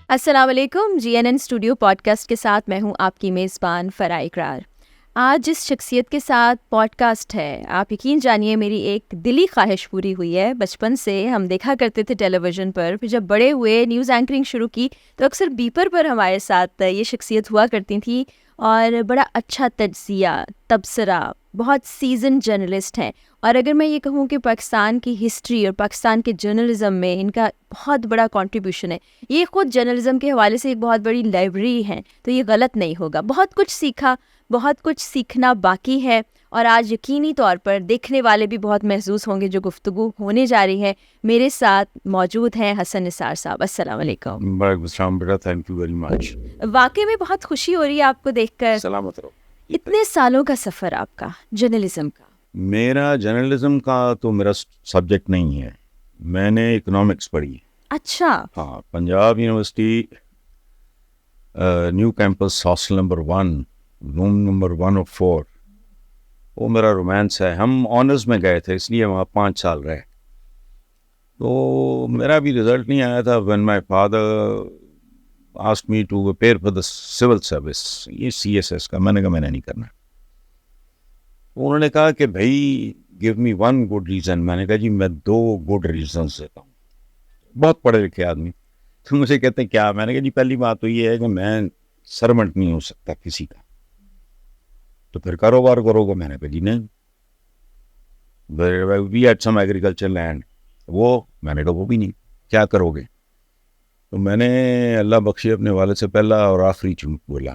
السلام علیکم. GNN studio pod cost کے ساتھ میں ہوں آپ کی میزبان فرا اقرار. آج جس شخصیت کے ساتھ پوڈ کاسٹ ہے, آپ یقین جانیے میری ایک دلی خواہش پوری ہوئی ہے. بچپن سے ہم دیکھا کرتے تھے ٹیلی ویژن پر, پھر جب بڑے ہوئے نیوز اینکرنگ شروع کی تو اکثر بیپر پر ہمارے ساتھ یہ شخصیت ہوا کرتی تھی اور بڑا اچھا تجزیہ, تبصرہ, بہت سیزن جرنلسٹ ہیں. اور اگر میں یہ کہوں کہ پاکستان کی ہسٹری اور پاکستان کے جرنلزم میں ان کا بہت بڑا کنٹریبیوشن ہے, یہ خود جرنلزم کے حوالے سے ایک بہت بڑی لائبریری ہے, تو یہ غلط نہیں ہوگا. بہت کچھ سیکھا, بہت کچھ سیکھنا باقی ہے, اور آج یقینی طور پر دیکھنے والے بھی بہت محظوظ ہوں گے جو گفتگو ہونے جا رہی ہے. میرے ساتھ موجود ہیں حسن نثار صاحب. السلام علیکم. وعلیکم السلام بیٹا, تھینک یو ویری مچ. واقعی میں بہت خوشی ہو رہی ہے آپ کو دیکھ کر. سلامت رہو. اتنے سالوں کا سفر آپ کا جرنلزم کا. میرا جرنلزم کا تو میرا سبجیکٹ نہیں ہے, میں نے اکنامکس پڑھی ہے. اچھا. ہاں, Punjab university new campus hostel number 1 room number 104, وہ میرا رومانس ہے. ہم آنرز میں گئے تھے اس لیے وہاں 5 سال رہے. تو میرا بھی رزلٹ نہیں آیا تھا when my father asked me to prepare for the civil service, یہ CSS کا. میں نے کہا میں نے نہیں کرنا. انہوں نے کہا کہ بھائی give me one good reason. میں نے کہا جی میں 2 good reasons دیتا ہوں. بہت پڑھے لکھے آدمی. تو مجھے کہتے ہیں کیا؟ میں نے کہا جی پہلی بات تو یہ ہے کہ میں سرونٹ نہیں ہو سکتا کسی کا, تو پھر کاروبار کرو گا. میں نے کہا جی نہیں. we had some agriculture land, وہ میں نے کہا وہ بھی نہیں, کیا کرو گے؟ تو میں نے اللہ بخشے اپنے والد سے پہلا اور آخری جھوٹ بولا.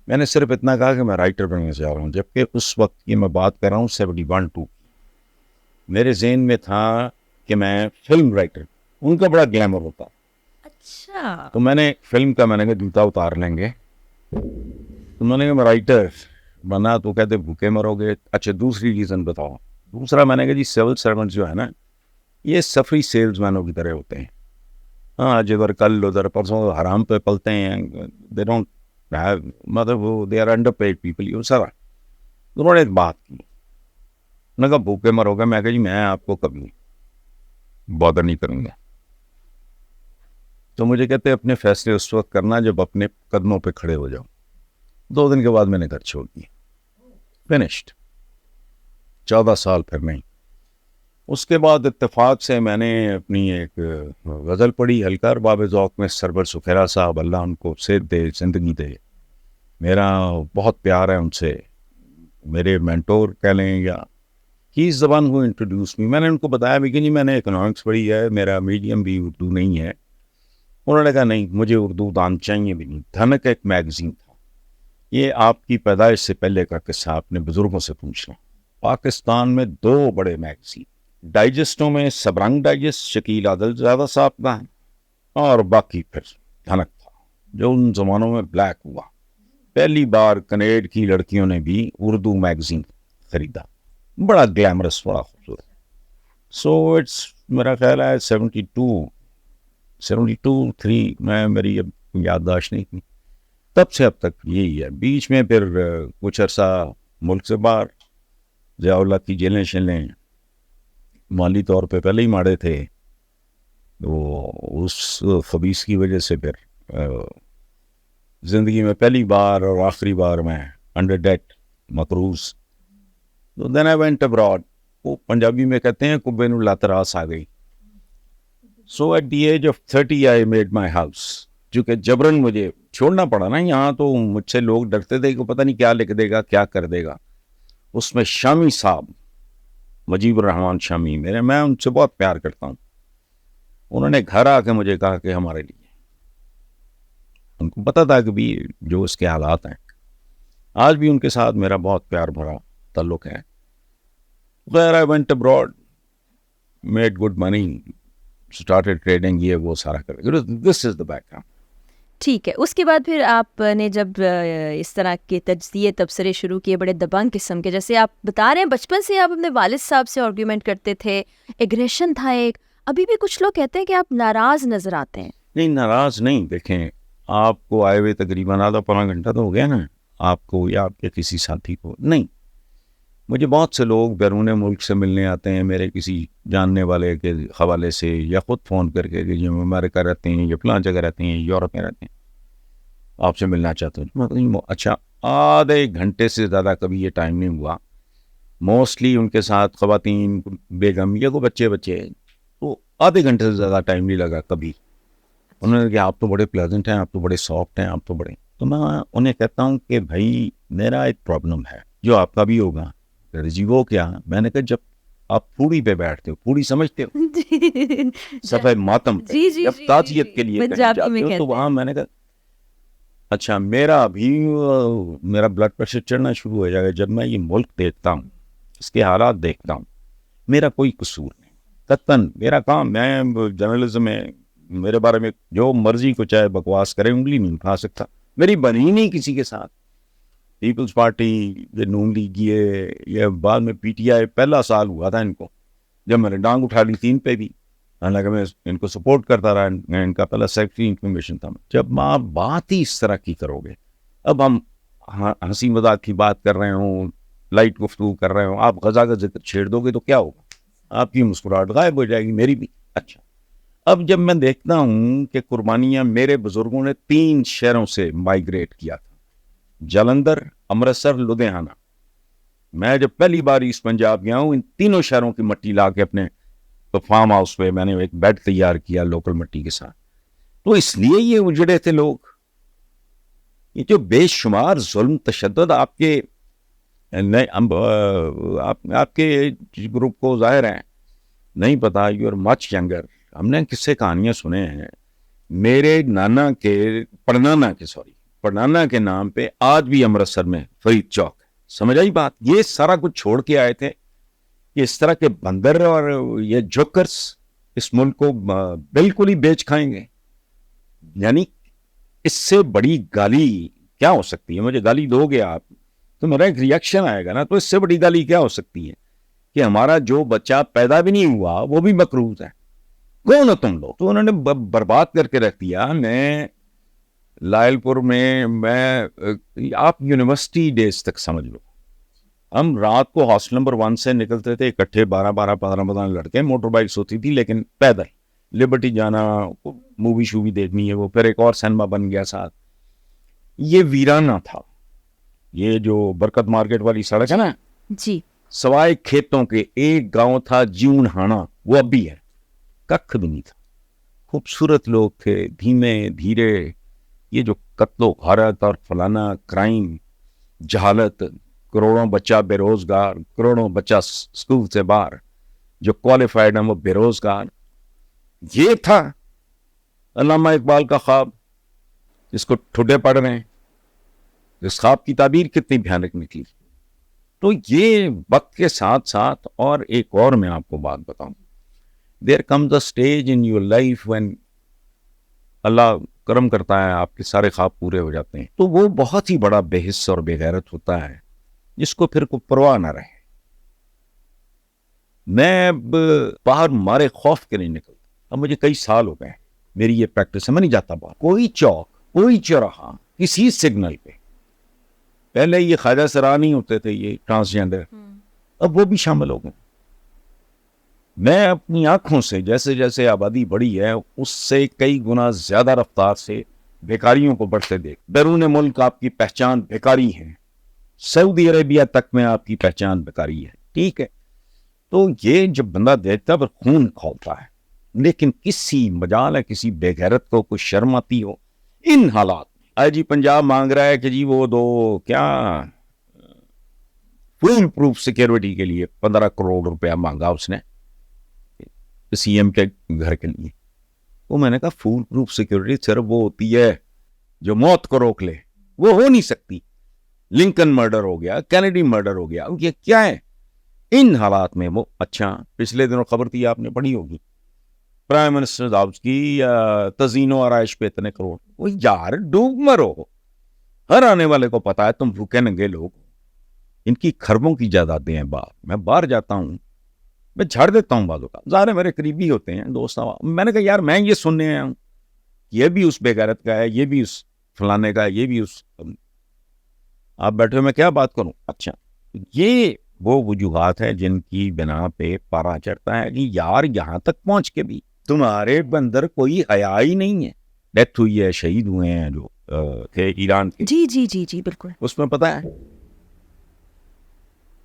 میں نے صرف اتنا کہا کہ میں رائٹر بننے جا رہا ہوں, جبکہ اس وقت یہ میں بات کر رہا ہوں 71-2. میرے ذہن میں تھا کہ میں فلم رائٹر, ان کا بڑا گلیمر ہوتا. اچھا. تو میں نے فلم کا میں نے کہا جوتا اتار لیں گے. تو میں نے کہا میں رائٹر بنا, تو کہتے بھوکے مرو گے. اچھا دوسری ریزن بتاؤ. دوسرا میں نے کہا جی سول سرونٹ جو ہے نا, یہ سفری سیلز مینوں کی طرح ہوتے ہیں. ہاں آج ادھر کل ادھر پرسوں حرام پہ پلتے ہیں. دے ڈونٹ ہیو, مطلب وہ they are underpaid people. یہ سارا انہوں نے ایک بات کی, میں کہا بھوکے مرو گے. میں کہا جی میں آپ کو کبھی بادر نہیں کروں گا. تو مجھے کہتے اپنے فیصلے اس وقت کرنا جب اپنے قدموں پہ کھڑے ہو جاؤ. 2 دن کے بعد میں نے گھر چھوڑ دیا. فنشڈ. 14 سال پھر نہیں. اس کے بعد اتفاق سے میں نے اپنی ایک غزل پڑھی, ہلکا باب ذوق میں سرور سکھیرا صاحب, اللہ ان کو صحت دے, زندگی دے. میرا بہت پیار ہے ان سے, میرے مینٹور کہہ لیں, یا ہی از دی ون ہو انٹروڈیوس می. میں نے ان کو بتایا بھی کہ جی میں نے اکنامکس پڑھی ہے, میرا میڈیم بھی اردو نہیں ہے. انہوں نے کہا نہیں مجھے اردو دان چاہیے بھی نہیں. دھنک ایک میگزین تھا, یہ آپ کی پیدائش سے پہلے کا قصہ اپنے بزرگوں سے پوچھنا. پاکستان میں 2 بڑے میگزین, ڈائجسٹوں میں سبرنگ ڈائجسٹ شکیل عادل زیادہ صاحب کا, اور باقی پھر دھنک تھا جو ان زمانوں میں بلیک ہوا. پہلی بار کنیڈ کی لڑکیوں نے بھی اردو میگزین خریدا, بڑا گلیمرس, بڑا خوبصورت. سو اٹس میرا خیال ہے 72-3 میں, میری اب یادداشت نہیں تھی, تب سے اب تک یہی ہے. بیچ میں پھر کچھ عرصہ ملک سے باہر, ضیاء اللہ کی جیلیں شیلیں, مالی طور پہ پہلے ہی ماڑے تھے. وہ اس خبیث کی وجہ سے پھر زندگی میں پہلی بار اور آخری بار میں انڈر ڈیٹ مقروض. تو دین آئی وینٹ ابراڈ. وہ پنجابی میں کہتے ہیں کبے نو لت راس آ گئی. So at the age of 30 I made my house. چونکہ جبرن مجھے چھوڑنا پڑا نا یہاں, تو مجھ سے لوگ ڈرتے تھے کہ پتہ نہیں کیا لکھ دے گا, کیا کر دے گا. اس میں شامی صاحب, مجیب الرحمان شامی, میں ان سے بہت پیار کرتا ہوں. انہوں نے گھر آ کے مجھے کہا کہ ہمارے لیے, ان کو پتا تھا کہ بھی جو اس کے حالات ہیں. آج بھی ان کے ساتھ میرا بہت پیار بھرا تعلق ہے. غیر I went abroad, made good money, started trading, یہ وہ سارا کر. دس از دا بیک گراؤنڈ. ٹھیک ہے. اس کے بعد پھر آپ نے جب اس طرح کے تجزیے تبصرے شروع کیے بڑے دبنگ قسم کے, جیسے آپ بتا رہے ہیں بچپن سے آپ اپنے والد صاحب سے آرگیومنٹ کرتے تھے, ایگریشن تھا ایک, ابھی بھی کچھ لوگ کہتے ہیں کہ آپ ناراض نظر آتے ہیں. نہیں ناراض نہیں. دیکھیں آپ کو آئے ہوئے تقریباً آدھا پونا گھنٹہ تو ہو گیا نا, آپ کو یا آپ کے کسی ساتھی کو نہیں. مجھے بہت سے لوگ بیرون ملک سے ملنے آتے ہیں میرے کسی جاننے والے کے حوالے سے, یا خود فون کر کے کہ جو امریکہ رہتے ہیں, یا فلاں جگہ رہتے ہیں, یورپ میں رہتے ہیں, آپ سے ملنا چاہتے ہیں. میں کہوں اچھا, آدھے گھنٹے سے زیادہ کبھی یہ ٹائم نہیں ہوا. موسٹلی ان کے ساتھ خواتین, بیگم یا کوئی بچے تو آدھے گھنٹے سے زیادہ ٹائم نہیں لگا کبھی. انہوں نے کہا آپ تو بڑے پلیزنٹ ہیں, آپ تو بڑے سافٹ ہیں, آپ تو بڑے. تو میں انہیں کہتا ہوں کہ بھائی میرا ایک پرابلم ہے جو آپ کا بھی ہوگا. جی وہ کیا؟ میں نے کہا جب آپ پھوڑی پہ بیٹھتے ہو, پھوڑی سمجھتے ہو, سفید ماتم پہ جب تعزیت کے لیے کہیں جاتے ہو, تو وہاں میں نے کہا اچھا میرا بلڈ پریشر چڑھنا شروع ہو جائے گا جب میں یہ ملک دیکھتا ہوں, اس کے حالات دیکھتا ہوں. میرا کوئی قصور نہیں, قطعاً میرا کام, میں جرنلزم میں میرے بارے میں جو مرضی کو چاہے بکواس کرے, انگلی نہیں اٹھا سکتا. میری بنی نہیں کسی کے ساتھ. پیپلز پارٹی, یہ نون لیگ, یہ بعد میں پی ٹی آئی, پہلا سال ہوا تھا ان کو جب میں نے ڈانگ اٹھا لی 3 پہ بھی, حالانکہ میں ان کو سپورٹ کرتا رہا, میں ان کا پہلا سیکرٹری انفارمیشن تھا. جب آپ بات ہی اس طرح کی کرو گے, اب ہم ہنسی مذاق کی بات کر رہے ہوں, لائٹ گفتگو کر رہے ہوں, آپ غزہ کا ذکر چھیڑ دو گے تو کیا ہوگا؟ آپ کی مسکراہٹ غائب ہو جائے گی, میری بھی. اچھا, اب جب میں دیکھتا ہوں کہ قربانیاں میرے بزرگوں نے 3 شہروں سے مائیگریٹ کیا تھا, جلندھر, امرتسر, لدھیانہ. میں جب پہلی بار ایسٹ پنجاب گیا ہوں, ان تینوں شہروں کی مٹی لا کے اپنے فارم ہاؤس پہ میں نے ایک بیڈ تیار کیا لوکل مٹی کے ساتھ. تو اس لیے یہ اجڑے تھے لوگ. یہ جو بے شمار ظلم تشدد آپ کے آپ کے گروپ کو ظاہر ہے نہیں پتا, یو آر مچ ینگر. ہم نے قصے کہانیاں سنے ہیں. میرے نانا کے پڑنانا کے نام پہ آج بھی امرتسر میں فرید چوک. سمجھ آئی بات؟ یہ سارا کچھ چھوڑ کے آئے تھے. اس طرح کے بندر اور یہ جوکرز اس ملک کو بالکل ہی بیچ کھائیں گے. یعنی اس سے بڑی گالی کیا ہو سکتی ہے؟ مجھے گالی دو گے آپ تو میرا ایک ریئیکشن آئے گا نا. تو اس سے بڑی گالی کیا ہو سکتی ہے کہ ہمارا جو بچہ پیدا بھی نہیں ہوا وہ بھی مقروض ہے. کون ہو تم لوگ؟ تو انہوں نے برباد کر کے رکھ دیا. میں لائل پور میں آپ یونیورسٹی ڈیز تک سمجھ لو, ہم رات کو ہاسٹل نمبر 1 سے نکلتے تھے اکٹھے, 12-15 لڑکے, موٹر بائکس ہوتی تھی لیکن پیدل, لبرٹی جانا, مووی شووی دیکھنی ہے وہ, پھر ایک اور سینما بن گیا ساتھ. یہ ویرانہ تھا. یہ جو برکت مارکیٹ والی سڑک ہے نا جی, سوائے کھیتوں کے ایک گاؤں تھا جیون ہانا, وہ اب بھی ہے, ککھ بھی نہیں تھا. خوبصورت لوگ تھے, دھیمے دھیرے. یہ جو قتل و غارت اور فلانا کرائم, جہالت, کروڑوں بچہ بے روزگار, کروڑوں بچہ اسکول سے باہر, جو کوالیفائڈ ہیں وہ بے روزگار. یہ تھا علامہ اقبال کا خواب جس کو ٹھڈے پڑ رہے ہیں. اس خواب کی تعبیر کتنی بھیانک نکلی. تو یہ وقت کے ساتھ ساتھ, اور ایک اور میں آپ کو بات بتاؤں, there comes a stage in your life when Allah کرم کرتا ہے, آپ کے سارے خواب پورے ہو جاتے ہیں, تو وہ بہت ہی بڑا بے حس اور بے غیرت ہوتا ہے جس کو پھر کوئی پرواہ نہ رہے. میں باہر مارے خوف کے نہیں نکلتا. اب مجھے کئی سال ہو گئے, میری یہ پریکٹس ہے, میں نہیں جاتا باہر. کوئی چوک, کوئی چوراہا, کسی سگنل پہ, پہلے یہ خواجہ سرا نہیں ہوتے تھے یہ ٹرانسجینڈر, اب وہ بھی شامل ہو گئے. میں اپنی آنکھوں سے جیسے جیسے آبادی بڑھی ہے اس سے کئی گنا زیادہ رفتار سے بیکاریوں کو بڑھتے دیکھ. بیرون ملک آپ کی پہچان بیکاری ہے, سعودی عربیہ تک میں آپ کی پہچان بیکاری ہے, ٹھیک ہے. تو یہ جب بندہ دیکھتا ہے پھر خون کھولتا ہے. لیکن کسی مجال ہے کسی بے غیرت کو کوئی شرم آتی ہو ان حالات. آئی جی پنجاب مانگ رہا ہے کہ جی وہ دو کیا فول پروف سیکیورٹی کے لیے 15 کروڑ روپیہ مانگا اس نے سی ایم کے گھر کے لیے. وہ میں نے کہا فول پروف سیکیورٹی صرف وہ ہوتی ہے جو موت کو روک لے, وہ ہو نہیں سکتی. لنکن مرڈر ہو گیا, کینیڈی مرڈر ہو گیا, یہ کیا ہے ان حالات میں؟ وہ اچھا پچھلے دنوں خبر تھی, آپ نے پڑھی ہوگی, پرائم منسٹر ہاؤس کی تزئین و آرائش پہ اتنے کروڑ. وہ یار ڈوب مرو, ہر آنے والے کو پتا ہے تم بھوکے ننگے لوگ, ان کی خربوں کی جائیدادیں ہیں باہر. میں باہر جاتا ہوں, میں جھاڑ دیتا ہوں بازو کا, ظاہر میرے قریبی ہوتے ہیں دوست. میں نے کہا یار میں یہ سننے آیا ہوں, یہ بھی اس بے غیرت کا ہے, یہ بھی اس فلانے کا ہے, یہ بھی اس. آپ بیٹھے میں کیا بات کروں؟ اچھا یہ وہ وجوہات ہیں جن کی بنا پہ پارا چڑھتا ہے کہ یار یہاں تک پہنچ کے بھی تمہارے اندر کوئی حیا ہی نہیں ہے. ڈیتھ ہوئی ہے, شہید ہوئے ہیں جو تھے ایران کے, جی جی جی جی بالکل. اس میں پتہ ہے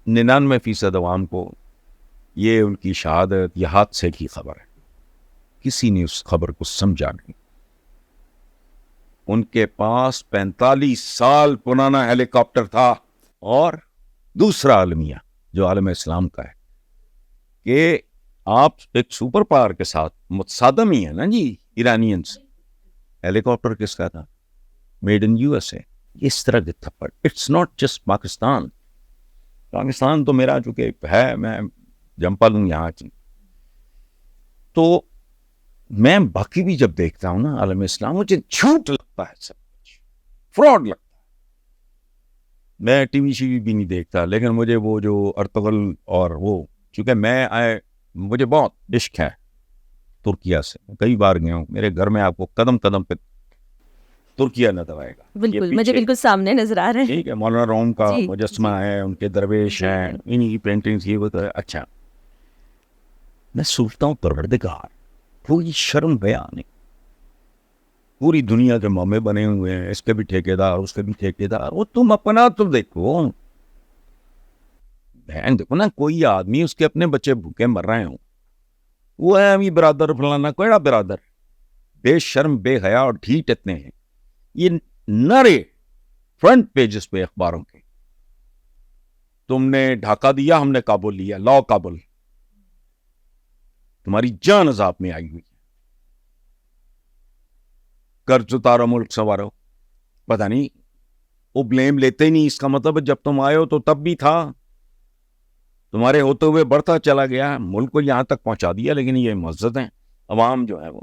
99% عوام کو یہ ان کی شہادت یہ حادثے کی خبر ہے, کسی نے اس خبر کو سمجھا نہیں. ان کے پاس 45 سال پرانا ہیلی کاپٹر تھا. اور دوسرا عالمیہ جو عالم اسلام کا ہے کہ آپ ایک سپر پاور کے ساتھ متصادم ہی ہے نا جی. ایرانینز ہیلی کاپٹر کس کا تھا؟ Made in U S A. اس طرح کے تھپڑ, it's not just Pakistan. Pakistan تو میرا چونکہ ہے, میں جمپل ہوں یہاں کی, تو میں باقی بھی جب دیکھتا ہوں نا عالم اسلام, مجھے جھوٹ لگتا ہے, سب کچھ فراڈ لگتا ہے. میں ٹی وی شی بھی نہیں دیکھتا, لیکن مجھے وہ جو ارطغرل اور وہ, چونکہ مجھے بہت عشق ہے ترکیہ سے, کئی بار گیا ہوں. میرے گھر میں آپ کو قدم قدم پہ ترکیہ نظر آئے گا. بالکل مجھے بالکل سامنے نظر آ رہے ہیں. ٹھیک ہے, مولانا روم کا جی, مجسمہ ہے, ان کے درویش ہیں, انہی کی پینٹنگز یہ وہ. اچھا, میں سوچتا ہوں پروردگار کوئی شرم حیا نہیں. پوری دنیا کے مامے بنے ہوئے ہیں, اس کے بھی ٹھیکیدار اس کے بھی ٹھیکیدار. وہ تم اپنا تو دیکھو بہن, دیکھو نا, کوئی آدمی اس کے اپنے بچے بھوکے مر رہے ہوں, وہ ہے ابھی برادر فلانا, کوئی برادر بے شرم بے حیا اور ڈھیٹ اتنے ہیں. یہ نرے فرنٹ پیجز پہ اخباروں کے, تم نے ڈھاکہ دیا, ہم نے کابل لیا, لا کابل, تمہاری جان عذاب میں آئی ہوئی, قرض اتارو ملک سنوارو. پتہ نہیں وہ بلیم لیتے ہی نہیں. اس کا مطلب جب تم آئے ہو تو تب بھی تھا, تمہارے ہوتے ہوئے بڑھتا چلا گیا, ملک کو یہاں تک پہنچا دیا. لیکن یہ مزد ہیں, عوام جو ہے وہ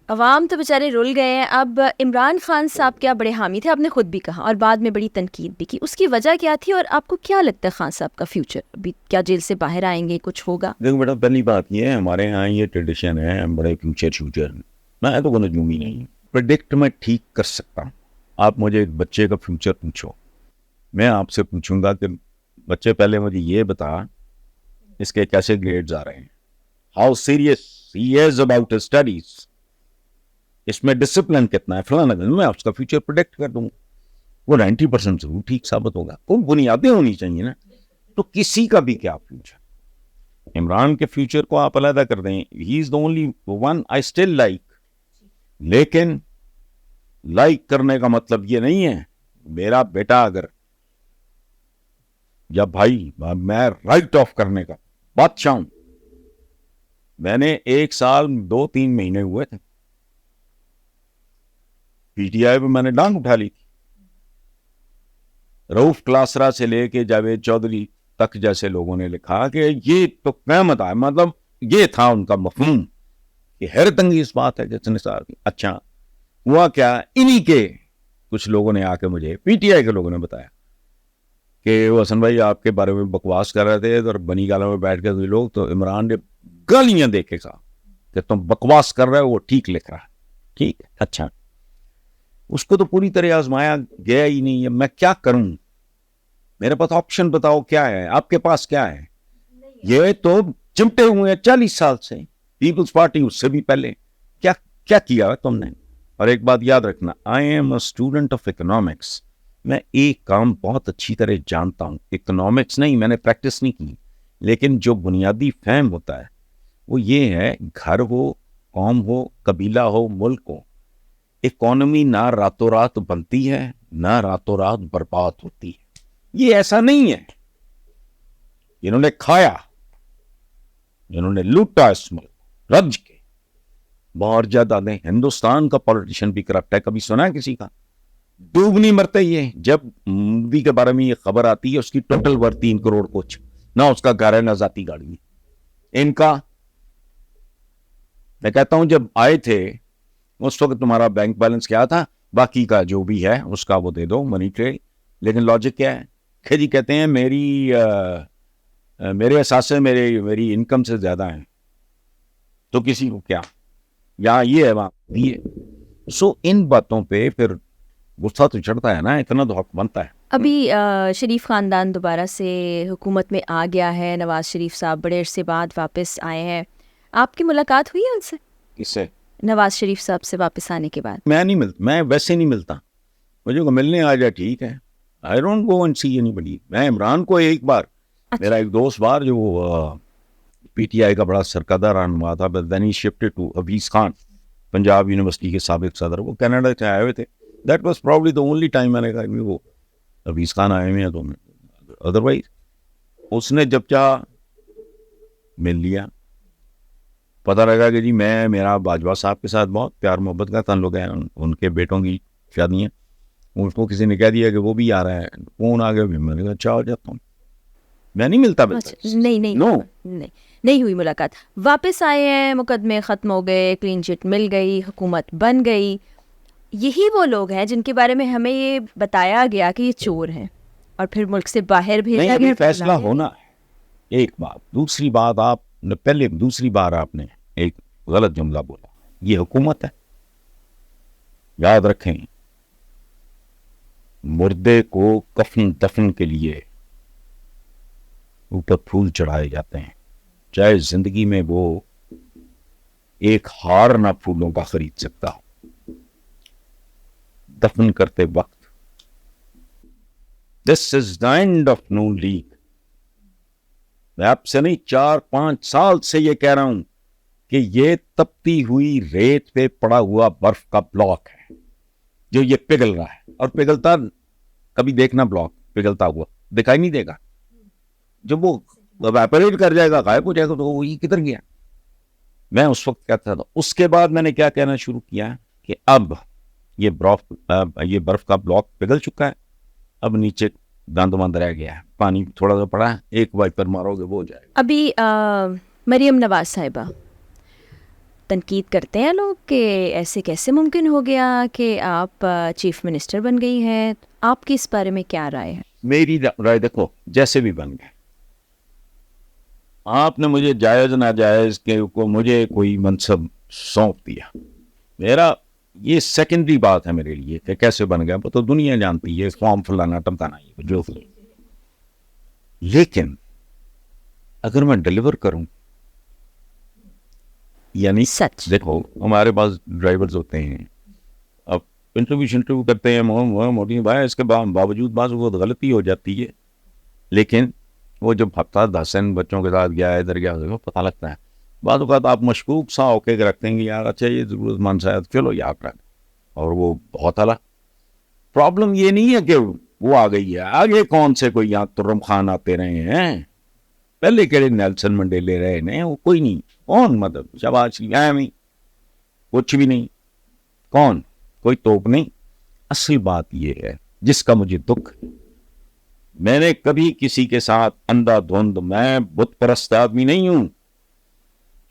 عوام تو بیچارے رل گئے ہیں. اب عمران خان صاحب کیا بڑے حامی تھے, آپ نے خود بھی کہا, اور بعد میں بڑی تنقید بھی کی. اس کی وجہ کیا تھی, اور آپ کو کیا لگتا ہے خان صاحب کا فیوچر ابھی, کیا جیل سے باہر آئیں گے, کچھ ہوگا؟ دیکھو بیٹا, پہلی بات یہ ہے ہمارے ہاں یہ ٹریڈیشن ہے, ہم بڑے فیوچر میں تو کوئی نجومی نہیں. پریڈکٹ میں ٹھیک کر سکتا ہوں. آپ مجھے ایک بچے کا فیوچر پوچھو, میں آپ سے پوچھوں گا کہ بچے پہلے مجھے یہ بتا اس کے کیسے گریڈز آ رہے ہیں, how serious he is about his studies, اس میں ڈسپلن کتنا ہے, فلانا. میں اس کا فیوچر پریڈکٹ کر دوں, وہ 90% ضرور ٹھیک ثابت ہوگا. کوئی بنیادیں ہونی چاہیے نا. تو کسی کا بھی کیا فیوچر, عمران کے فیوچر کو آپ علیحدہ کر دیں, he is the only one I still like. لیکن لائک کرنے کا مطلب یہ نہیں ہے میرا بیٹا اگر, یا بھائی میں رائٹ آف کرنے کا بادشاہ ہوں. میں نے 1 سال 2-3 مہینے ہوئے تھے پی ٹی آئی پہ میں نے ڈانگ اٹھا لی تھی. رؤف کلاسرا سے لے کے جاوید چودھری تک جیسے لوگوں نے لکھا کہ یہ تو قیامت ہے, مطلب یہ تھا ان کا مفہوم کہ حیرت انگیز بات ہے جس نے سار کی. اچھا ہوا کیا, انہی کے کچھ لوگوں نے آ کے مجھے, پی ٹی آئی کے لوگوں نے بتایا کہ وہ حسن بھائی آپ کے بارے میں بکواس کر رہے تھے, اور بنی گالوں میں بیٹھ کے لوگ, تو عمران نے گالیاں دے کے کہا کہ تم بکواس کر رہے ہو, وہ ٹھیک لکھ رہا ہے. ٹھیک ہے, اچھا اس کو تو پوری طرح آزمایا گیا ہی نہیں ہے. میں کیا کروں, میرے پاس آپشن بتاؤ کیا ہے, آپ کے پاس کیا ہے؟ یہ تو چمٹے ہوئے ہیں 40 سال سے, پیپلز پارٹی اس سے بھی پہلے. کیا کیا ہے تم نے؟ اور ایک بات یاد رکھنا, I am a student of economics. میں ایک کام بہت اچھی طرح جانتا ہوں, اکنامکس نہیں, میں نے پریکٹس نہیں کی, لیکن جو بنیادی فہم ہوتا ہے وہ یہ ہے, گھر ہو, قوم ہو, قبیلہ ہو, ملک ہو, اکانومی نہ راتوں رات بنتی ہے نہ راتوں رات برباد ہوتی ہے. یہ ایسا نہیں ہے. انہوں نے کھایا, انہوں نے لوٹا اس ملک رج کے, بہت زیادہ دیں. ہندوستان کا پولیٹیشین بھی کرپٹ ہے, کبھی سنا ہے کسی کا؟ ڈوب نہیں مرتے. یہ جب مودی کے بارے میں یہ خبر آتی ہے اس کی ٹوٹل ورتھ 3 کروڑ کچھ, نہ اس کا گھر ہے نہ ذاتی گاڑی ہے. ان کا میں کہتا ہوں جب آئے تھے اس وقت تمہارا بینک بیلنس کیا تھا, باقی کا جو بھی ہے اس کا وہ دے دو, منی ٹریل. لیکن لاجک کیا ہے کہ جی کہتے ہیں میرے احساس میری انکم سے زیادہ ہیں, تو کسی کو کیا, یہاں یہ ہے وہاں یہ. سو ان باتوں پہ پھر غصہ تو چڑھتا ہے نا, اتنا تو حق بنتا ہے. ابھی شریف خاندان دوبارہ سے حکومت میں آ گیا ہے، نواز شریف صاحب بڑے عرصے بعد واپس آئے ہیں، آپ کی ملاقات ہوئی ہے ان سے؟ اس سے نواز شریف صاحب سے واپس آنے کے بعد؟ میں نہیں ملتا، میں ویسے نہیں ملتا، مجھے کو ملنے آ جائے ٹھیک ہے، I don't go and see anybody. میں عمران کو ایک بار میرا ایک دوست بار جو پی ٹی آئی کا بڑا سرکردہ رہنما تھا، but then he shifted to Owais Khan, Punjab university کے سابق صدر، وہ کینیڈا سے آئے ہوئے تھے. That was probably the only time میں نے کہا وہ عویس خان آئے ہوئے ہیں تو ادروائز اس نے جب چاہا مل لیا. پتہ لگا کہ جی میرا باجوہ صاحب کے ساتھ بہت پیار محبت کا تعلق ہے، ان کے بیٹوں کی شادی ہیں، اس کو کسی نے کہہ دیا کہ وہ بھی آ رہا ہے، فون آ گیا، میں نے کہا اچھا ہو جاتا ہوں. میں نہیں ملتا نہیں ہوئی ملاقات. واپس آئے ہیں، مقدمے ختم ہو گئے، کلین چٹ مل گئی، حکومت بن گئی. یہی وہ لوگ ہیں جن کے بارے میں ہمیں یہ بتایا گیا کہ یہ چور ہیں اور پھر ملک سے باہر بھیجا گیا. فیصلہ ہونا ہے ایک بات. دوسری بات دوسری بار آپ نے ایک غلط جملہ بولا. یہ حکومت ہے، یاد رکھیں، مردے کو کفن دفن کے لیے اوپر پھول چڑھائے جاتے ہیں، چاہے زندگی میں وہ ایک ہار نہ پھولوں کا خرید سکتا ہو. دفن کرتے وقت this is the end of Noon league. میں آپ سے نہیں 4-5 سال سے یہ کہہ رہا ہوں کہ یہ تپتی ہوئی ریت پہ پڑا ہوا برف کا بلاک ہے جو یہ پگھل رہا ہے، اور پگھلتا کبھی دیکھنا بلاک پگھلتا ہوا دکھائی نہیں دے گا. جب وہ ایپریٹ کر جائے گا، غائب ہو جائے گا، تو وہ یہ کدھر گیا. میں اس وقت کہتا تھا. اس کے بعد میں نے کیا کہنا شروع کیا کہ اب یہ برف کا بلاک پگھل چکا ہے، اب نیچے داند ماند رہ گیا ہے، پانی تھوڑا سا پڑا ہے، ایک وائپر مارو گے وہ ہو جائے گا. ابھی مریم نواز صاحبہ تنقید کرتے ہیں لوگ کہ ایسے کیسے ممکن ہو گیا کہ آپ چیف منسٹر بن گئی ہیں. آپ کی اس بارے میں کیا رائے ہے؟ میری رائے دیکھو، جیسے بھی بن گئے، آپ نے مجھے جائز ناجائز کے کو مجھے کوئی منصب سونپ دیا، میرا یہ سیکنڈری بات ہے میرے لیے کہ کیسے بن گیا، وہ تو دنیا جانتی ہے، فارم فلانا ٹمکانا جو. لیکن اگر میں ڈلیور کروں، یعنی سچ دیکھو ہمارے پاس ڈرائیورز ہوتے ہیں، اب انٹرویو کرتے ہیں موٹی بھائی، اس کے باوجود بعض وہ غلطی ہو جاتی ہے، لیکن وہ جب ہفتہ 10 بچوں کے ساتھ گیا ادھر گیا پتہ لگتا ہے. بعض اوقات آپ مشکوک سا ہو کے رکھتے ہیں کہ یار اچھا یہ ضرورت مند شاید، چلو یاد رکھ، اور وہ بہت اعلیٰ. پرابلم یہ نہیں ہے کہ وہ آ گئی ہے، آگے کون سے کوئی یہاں ترم خان آتے رہے ہیں، پہلے کہڑے نیلسن منڈیلے رہے ہیں، وہ کوئی نہیں. کون مدد شباز شریف کچھ بھی نہیں، کون کوئی توپ نہیں. اصل بات یہ ہے جس کا مجھے دکھ، میں نے کبھی کسی کے ساتھ اندھا دھند، میں بت پرست آدمی نہیں ہوں،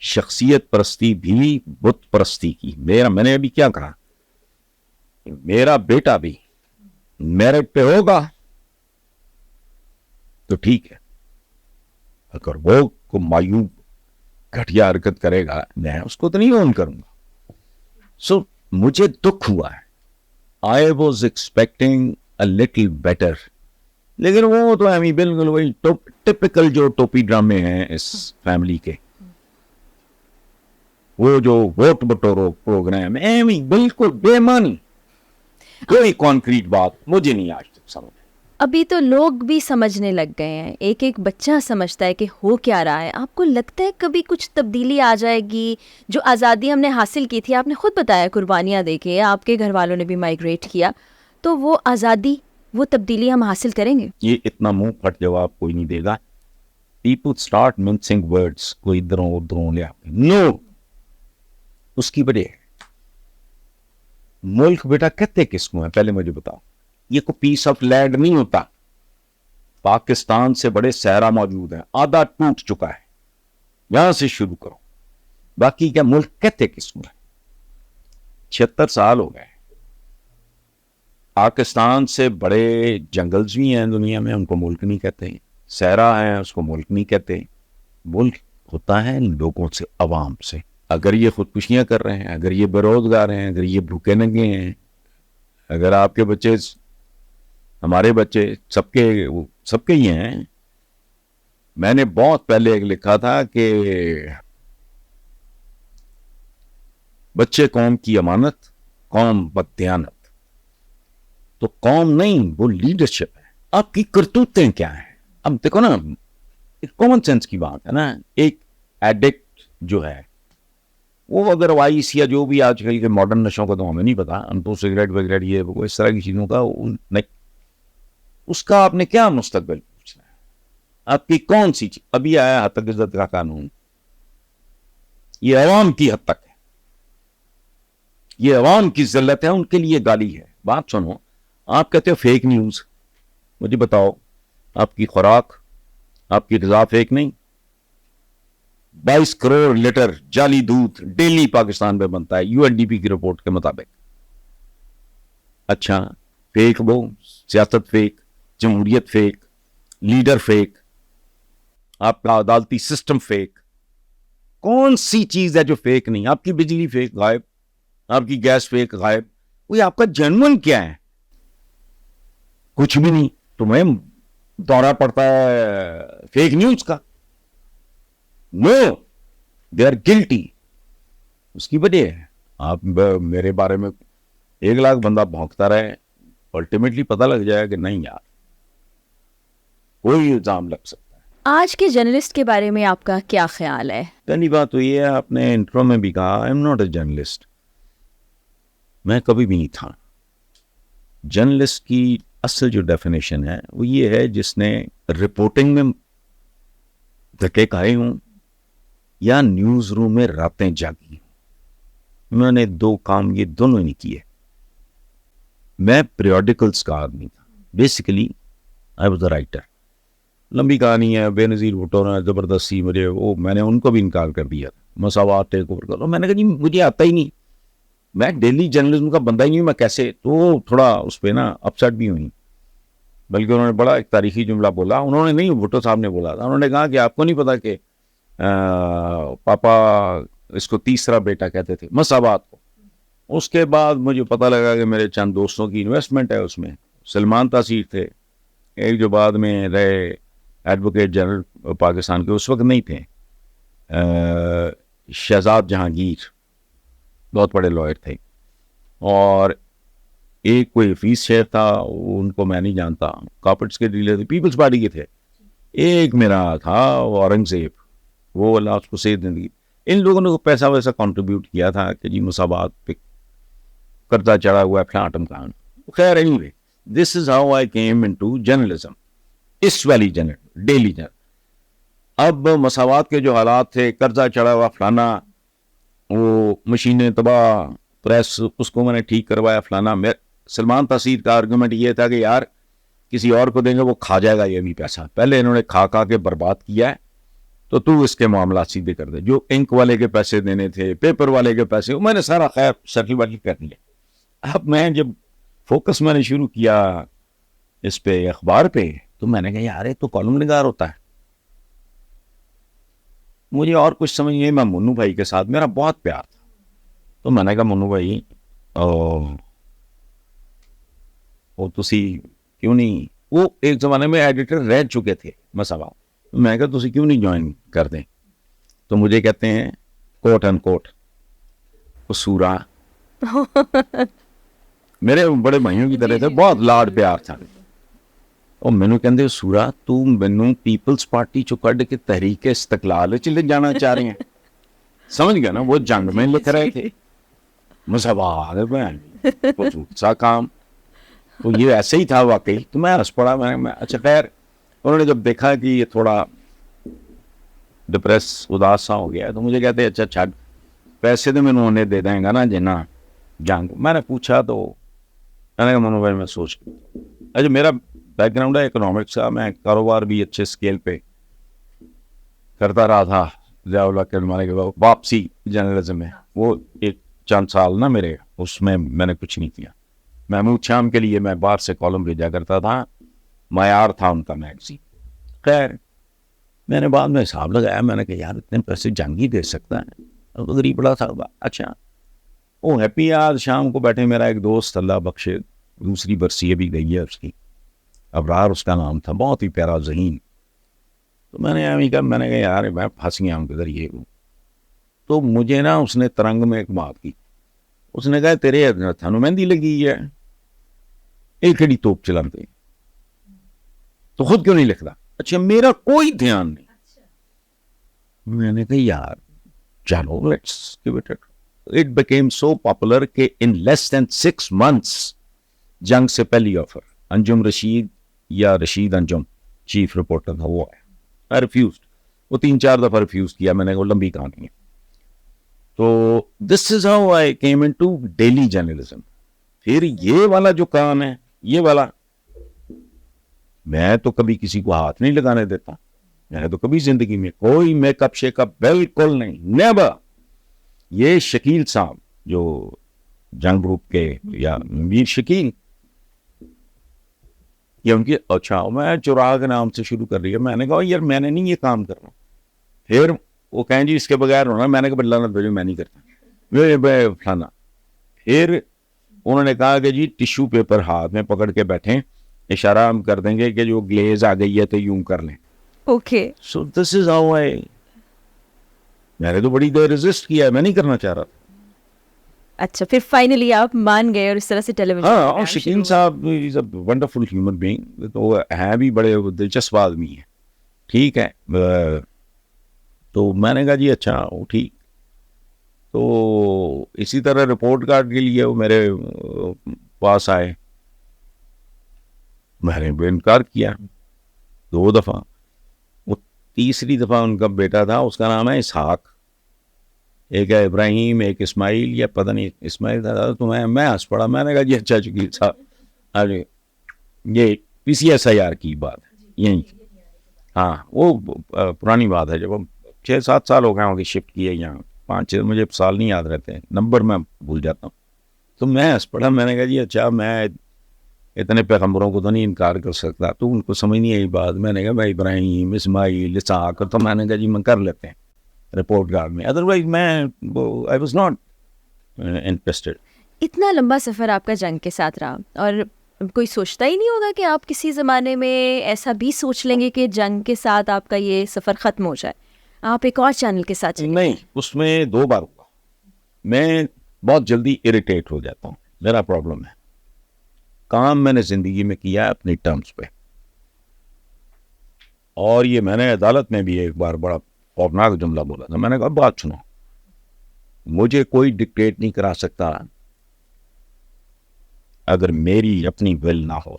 شخصیت پرستی بھی بت پرستی کی. میں نے ابھی کیا کہا، میرا بیٹا بھی میرٹ پہ ہوگا تو ٹھیک ہے، اگر وہ کو مایوب گھٹیا حرکت کرے گا میں اس کو تو نہیں اون کروں گا. سو مجھے دکھ ہوا ہے. I was expecting a little better، لیکن وہ تو ہمیں بالکل وہی ٹپکل جو ٹوپی ڈرامے ہیں اس فیملی کے، وہ جو ووٹ بٹورو پروگرام بالکل بے معنی، کوئی کانکریٹ بات مجھے نہیں آج تک سمجھ. ابھی تو لوگ بھی سمجھنے لگ گئے ہیں، ایک ایک بچہ سمجھتا ہے کہ ہو کیا رہا ہے. آپ کو لگتا ہے کبھی کچھ تبدیلی آ جائے گی؟ جو آزادی ہم نے حاصل کی تھی، آپ نے خود بتایا قربانیاں دے کے، آپ کے گھر والوں نے بھی مائیگریٹ کیا، تو وہ آزادی، وہ تبدیلی ہم حاصل کریں گے؟ یہ اتنا منہ پھٹ جواب کوئی نہیں دے گا. پیپل اسٹارٹ منسنگ ورڈس، کوئی ادھروں ادھروں لے آتے. نو، اس کی وجہ ملک بیٹا کہتے کس کو ہے پہلے مجھے بتاؤ. یہ کوئی پیس آف لینڈ نہیں ہوتا. پاکستان سے بڑے صحرا موجود ہیں، آدھا ٹوٹ چکا ہے، یہاں سے شروع کرو. باقی کیا ملک کہتے کس کو ہے؟ 76 سال ہو گئے. پاکستان سے بڑے جنگلز بھی ہیں دنیا میں، ان کو ملک نہیں کہتے. صحرا ہے، اس کو ملک نہیں کہتے. ملک ہوتا ہے لوگوں سے، عوام سے. اگر یہ خودکشیاں کر رہے ہیں، اگر یہ بے روزگار ہیں، اگر یہ بھوکے ننگے ہیں، اگر آپ کے بچے ہمارے بچے سب کے ہی ہیں. میں نے بہت پہلے ایک لکھا تھا کہ بچے قوم کی امانت، قوم بددیانت. تو قوم نہیں، وہ لیڈرشپ ہے. آپ کی کرتوتیں کیا ہیں؟ اب دیکھو نا، کامن سینس کی بات ہے نا. ایک ایڈکٹ جو ہے وہ اگر وائس یا جو بھی آج کل کے ماڈرن نشوں کا تو ہمیں نہیں پتا، ہم تو سگریٹ وگریٹ یہ وہ اس طرح کی چیزوں کا نہیں، اس کا آپ نے کیا مستقبل پوچھنا ہے؟ آپ کی کون سی چیز؟ ابھی آیا حد تک عزت کا قانون، یہ عوام کی حد تک ہے، یہ عوام کی ذلت ہے، ان کے لیے گالی ہے. بات سنو، آپ کہتے ہو فیک نیوز، مجھے بتاؤ آپ کی خوراک، آپ کی غذا فیک نہیں؟ 22 کروڑ لیٹر جعلی دودھ ڈیلی پاکستان میں بنتا ہے UNDP کی رپورٹ کے مطابق. اچھا، فیک وہ سیاست فیک، جمہوریت فیک، لیڈر فیک، آپ کا عدالتی سسٹم فیک. کون سی چیز ہے جو فیک نہیں؟ آپ کی بجلی فیک غائب، آپ کی گیس فیک غائب. کوئی آپ کا جنون کیا ہے؟ کچھ بھی نہیں. تمہیں دورہ پڑتا ہے فیک نیوز کا. نو، دے آر گلٹی. اس کی وجہ ہے آپ میرے بارے میں 1,00,000 بندہ بھونکتا رہے، الٹیمیٹلی پتہ لگ جائے کہ نہیں یار کوئی الزام لگ سکتا ہے. آج کے جرنلسٹ کے بارے میں آپ کا کیا خیال ہے؟ پہلی بات تو یہ ہے، آپ نے انٹرو میں بھی کہا I am not a journalist. میں کبھی بھی نہیں تھا. جرنلسٹ کی اصل جو ڈیفینیشن ہے وہ یہ ہے جس نے رپورٹنگ میں دھکے کھائے ہوں یا نیوز روم میں راتیں جاگی ہوں. میں نے 2 کام یہ دونوں نہیں کیے. میں پیریوڈیکلس کا آدمی تھا، basically I was a writer. لمبی کہانی ہے، بے نظیر بھٹو نے زبردستی میں نے ان کو بھی انکار کر دیا، مساوات ٹیک اوور کرو. میں نے کہا جی مجھے آتا ہی نہیں، میں ڈیلی جرنلزم کا بندہ ہی نہیں، میں کیسے؟ تو تھوڑا اس پہ نا اپسیٹ بھی ہوئی. بلکہ انہوں نے بڑا ایک تاریخی جملہ بولا، انہوں نے نہیں، بھٹو صاحب نے بولا تھا. انہوں نے کہا کہ آپ کو نہیں پتا کہ پاپا اس کو تیسرا بیٹا کہتے تھے، مساوات کو. اس کے بعد مجھے پتہ لگا کہ میرے چند دوستوں کی انویسٹمنٹ ہے اس میں. سلمان تاثیر تھے ایک، جو بعد میں رہے ایڈوکیٹ جنرل پاکستان کے، اس وقت نہیں تھے. شہزاد جہانگیر بہت بڑے لائر تھے. اور ایک کوئی حفیظ شیخ تھا، ان کو میں نہیں جانتا، کارپیٹس کے ڈیلر تھے، پیپلز پارٹی کے تھے. ایک میرا تھا وہ اورنگزیب، وہ اللہ اس کو صحت زندگی. ان لوگوں نے پیسہ ویسا کنٹریبیوٹ کیا تھا کہ جی مساوات پہ قرضہ چڑھا ہوا ہے فلاں ٹمکان. خیر anyway, this is how I came into journalism. اس والی جنرل ڈیلی جنرل. اب مساوات کے جو حالات تھے، قرضہ چڑھا ہوا فلانا، وہ مشینیں تباہ، پریس اس کو میں نے ٹھیک کروایا فلانا. سلمان تاثیر کا آرگومنٹ یہ تھا کہ یار کسی اور کو دیں گے وہ کھا جائے گا یہ بھی پیسہ، پہلے انہوں نے کھا کے برباد کیا ہے، تو اس کے معاملات سیدھے کر دے. جو انک والے کے پیسے دینے تھے، پیپر والے کے پیسے، میں نے سارا خیر سیٹل واٹل کر لیا. اب میں جب فوکس میں نے شروع کیا اس پہ اخبار پہ، تو میں نے کہا یار یہ تو کالم نگار ہوتا ہے. مجھے اور کچھ سمجھ نہیں. میں منو بھائی کے ساتھ میرا بہت پیار تھا، تو میں نے کہا منو بھائی وہ تسی کیوں نہیں، وہ ایک زمانے میں ایڈیٹر رہ چکے تھے مساوات. میں کہا تسی کیوں نہیں جوائن کر دیں؟ تو مجھے کہتے ہیں کوٹ اینڈ کوٹ قصورا. میرے بڑے بھائیوں کی طرح تھے، بہت لاڈ پیار تھا. اور مینو کہندے سورا تو مینو پیپلز پارٹی چو کڈ کے تحریک استقلال چلے جانا چاہ رہے ہیں. سمجھ گیا نا، وہ جنگ میں لکھ رہے تھے مساوات سا کام. تو یہ ایسے ہی تھا واقعی. تو میں ہنس پڑا. میں اچھا خیر، انہوں نے جب دیکھا کہ یہ تھوڑا ڈپریس اداس سا ہو گیا، تو مجھے کہتے اچھا چھڈ پیسے تو مینوں انہیں دے دیں گا نا جنا جنگ. میں نے پوچھا تو میں نے کہا منو بھائی میں سوچ اچھا میرا بیک گراؤنڈ ہے اکنامکس کا، میں کاروبار بھی اچھے اسکیل پہ کرتا رہا تھا. ضیاء اللہ کے زمانے کے بعد واپسی جرنلزم میں وہ ایک چند سال نا میرے اس میں نے کچھ نہیں کیا. محمود شام کے لیے میں باہر سے کالم بھیجا کرتا تھا، معیار تھا ان کا میگزین. خیر میں نے بعد میں حساب لگایا، میں نے کہا یار اتنے پیسے جنگ ہی دے سکتا ہے، تو غریب بڑا تھا. اچھا وہ ہیپی. آج شام کو بیٹھے میرا ایک دوست اللہ بخشے، دوسری برسی ابھی گئی ہے اس کی، ابرار اس کا نام تھا, بہت ہی پیارا ذہین. تو میں نے کہا یار میں پھنس گیا ہوں کدھر یہ ہوں. تو مجھے نا اس نے ترنگ میں ایک بات کی, اس نے کہا تیرے تھانو مہندی لگی ہے, ایک کھڑی توپ چلاتے تو خود کیوں نہیں لکھتا. اچھا میرا کوئی دھیان نہیں. میں نے کہا یار چلو let's give it. It became so popular کہ ان لیس دین 6 months جنگ سے پہلی آفر انجم رشید یا رشید انجم چیف رپورٹر تھا, وہ آیا. I refused. وہ 3-4 دفعہ ریفیوز کیا, میں نے کہا لمبی کہانی ہے. تو this is how I came into daily journalism. پھر یہ والا جو کام ہے, یہ والا میں تو کبھی کسی کو ہاتھ نہیں لگانے دیتا. میں نے تو کبھی زندگی میں کوئی میک اپ شیک اپ بالکل نہیں, نیور. یہ شکیل صاحب جو جنگ گروپ کے یا میر شکیل, یہ ان کی اچھا میں چراغ نام سے شروع کر رہی ہے. میں نے کہا یار میں نے نہیں یہ کام کرنا. پھر وہ کہیں جی اس کے بغیر ہونا. میں نے کہا بلّہ نہ میں نہیں کرتا فلانا. پھر انہوں نے کہا کہ جی ٹیشو پیپر ہاتھ میں پکڑ کے بیٹھیں, اشارہ ہم کر دیں گے کہ جو گلیز آ گئی ہے تو یوں کر لیں. Okay. So this is how آئی. میں نے تو بڑی دیر ریزسٹ کیا ہے, میں نہیں کرنا چاہ رہا تھا. اچھا پھر فائنلی آپ مان گئے اور اس طرح سے ٹیلی ویژن. ہاں, اور شکیل صاحب از اے ونڈرفل ہیومن بینگ, تو ہیں بھی بڑے دلچسپ آدمی ہیں. ٹھیک ہے, تو میں نے کہا جی اچھا وہ ٹھیک. تو اسی طرح رپورٹ کارڈ کے لیے وہ میرے پاس آئے, میں نے بھی انکار کیا 2 دفعہ. وہ تیسری دفعہ ان کا بیٹا تھا, اس کا نام ہے اسحاق, ایک ہے ابراہیم, ایک اسماعیل, یا پتہ نہیں اسماعیل تھا. تو میں ہنس پڑا. میں نے کہا جی اچھا شکیل صاحب یہ PCSIR کی بات ہے یہیں. ہاں وہ پرانی بات ہے, جب ہم 6-7 سال ہو گئے ہوں گے شفٹ کیے یہاں, 5-6 مجھے سال نہیں یاد رہتے, نمبر میں بھول جاتا ہوں. تو میں ہنس پڑا. میں نے کہا جی اچھا میں اتنے پیغمبروں کو تو نہیں انکار کر سکتا. تو ان کو سمجھ نہیں آئی بات. میں نے کہا بھائی ابراہیم, اسماعیل, اسحاق, تو میں نے کہا جی میں کر لیتے ہیں رپورٹ کارڈ میں, ادروائز میں آئی واز ناٹ انٹرسٹڈ. اتنا لمبا سفر آپ کا جنگ کے ساتھ رہا, اور کوئی سوچتا ہی نہیں ہوگا کہ آپ کسی زمانے میں ایسا بھی سوچ لیں گے کہ جنگ کے ساتھ آپ کا یہ سفر ختم ہو جائے, آپ ایک اور چینل کے ساتھ چلیں؟ نہیں, اس میں 2 بار ہوا. میں بہت جلدی اریٹیٹ ہو جاتا ہوں, میرا پرابلم ہے. کام میں نے زندگی میں کیا ہے اپنی ٹرمز پہ, اور یہ میں نے عدالت میں بھی ایک بار بڑا خوفناک جملہ بولا تھا. میں نے کہا بات سنو, مجھے کوئی ڈکٹیٹ نہیں کرا سکتا اگر میری اپنی ول نہ ہو.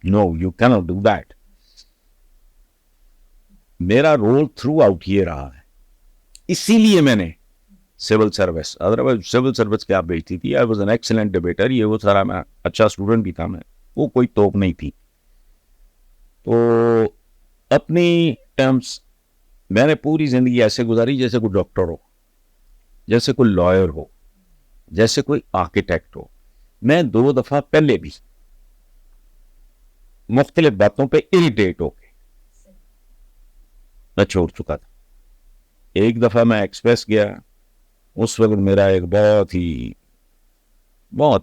نو یو کی ناٹ ڈو دیٹ. میرا رول تھرو آؤٹ یہ رہا ہے, اسی لیے میں نے civil service, otherwise civil service کیا بیچتی تھی. I was an excellent debater, یہ وہ سارا میں اچھا اسٹوڈنٹ بھی تھا, میں وہ کوئی توپ نہیں تھی. تو اپنی ٹرمز میں نے پوری زندگی ایسے گزاری جیسے کوئی ڈاکٹر ہو, جیسے کوئی لائر ہو, جیسے کوئی آرکیٹیکٹ ہو. میں 2 دفعہ پہلے بھی مختلف باتوں پہ اریٹیٹ ہو کے میں چھوڑ چکا تھا. ایک دفعہ میں ایکسپریس گیا, اس وقت میرا ایک بہت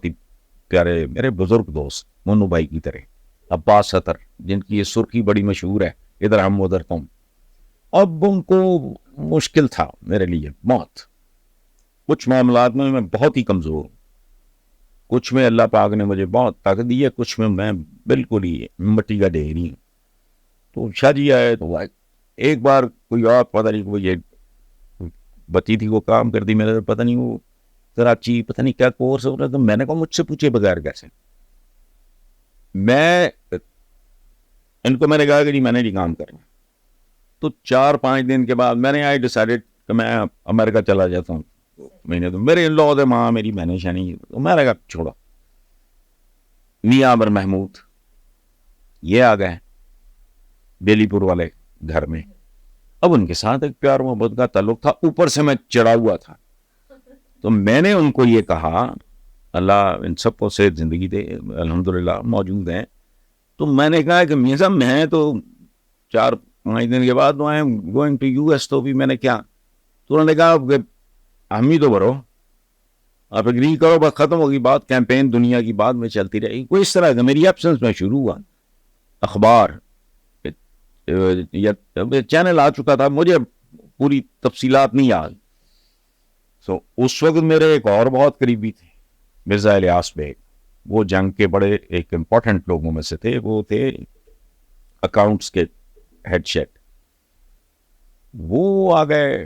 ہی پیارے میرے بزرگ دوست منو بھائی کی طرح عباس ستر, جن کی یہ سرخی بڑی مشہور ہے, ادھر ہم ادھر تم. اب ان کو مشکل تھا میرے لیے بہت. کچھ معاملات میں بہت ہی کمزور ہوں, کچھ میں اللہ پاک نے مجھے بہت طاقت دی ہے, کچھ میں بالکل ہی مٹی کا ڈھیر ہی. تو شاہ جی آئے تو ایک بار کوئی اور پتہ نہیں وہ یہ بچی تھی, وہ کام کر دی میرے, پتہ نہیں وہ کراچی پتہ نہیں کیا کورس ہو رہا. تو میں نے کہا مجھ سے پوچھے بغیر کیسے. میں ان کو میں نے کہا کہ جی میں نے نہیں کام کرنا. تو 4-5 دن کے بعد میں نے آئی ڈیسائیڈڈ کہ میں امریکہ چلا جاتا ہوں. میں تو میرے لو دے ماں میری بہنیں شانی, تو میں نے کہا چھوڑا. میاں عمر محمود یہ آ گئے بیلی پور والے گھر میں. اب ان کے ساتھ ایک پیار محبت کا تعلق تھا, اوپر سے میں چڑھا ہوا تھا. تو میں نے ان کو یہ کہا, اللہ ان سب کو صحت زندگی دے, الحمدللہ موجود ہیں. تو میں نے کہا کہ میاں صاحب میں تو 4-5 دن کے بعد I am going to US, تو بھی میں نے کیا. تو انہوں نے کہا کہ ہم ہی تو بھرو, آپ اگری کرو, بس ختم ہوگی بات. کیمپین دنیا کی بعد میں چلتی رہی. کوئی اس طرح کا میری ایبسنس میں شروع ہوا. اخبار یا چینل آ چکا تھا, مجھے پوری تفصیلات نہیں یاد. سو اس وقت میرے ایک اور بہت قریبی تھے, مرزا الیاس بیگ. وہ جنگ کے بڑے ایک امپورٹنٹ لوگوں میں سے تھے. وہ تھے اکاؤنٹس کے ہیڈ شیف. وہ آ گئے.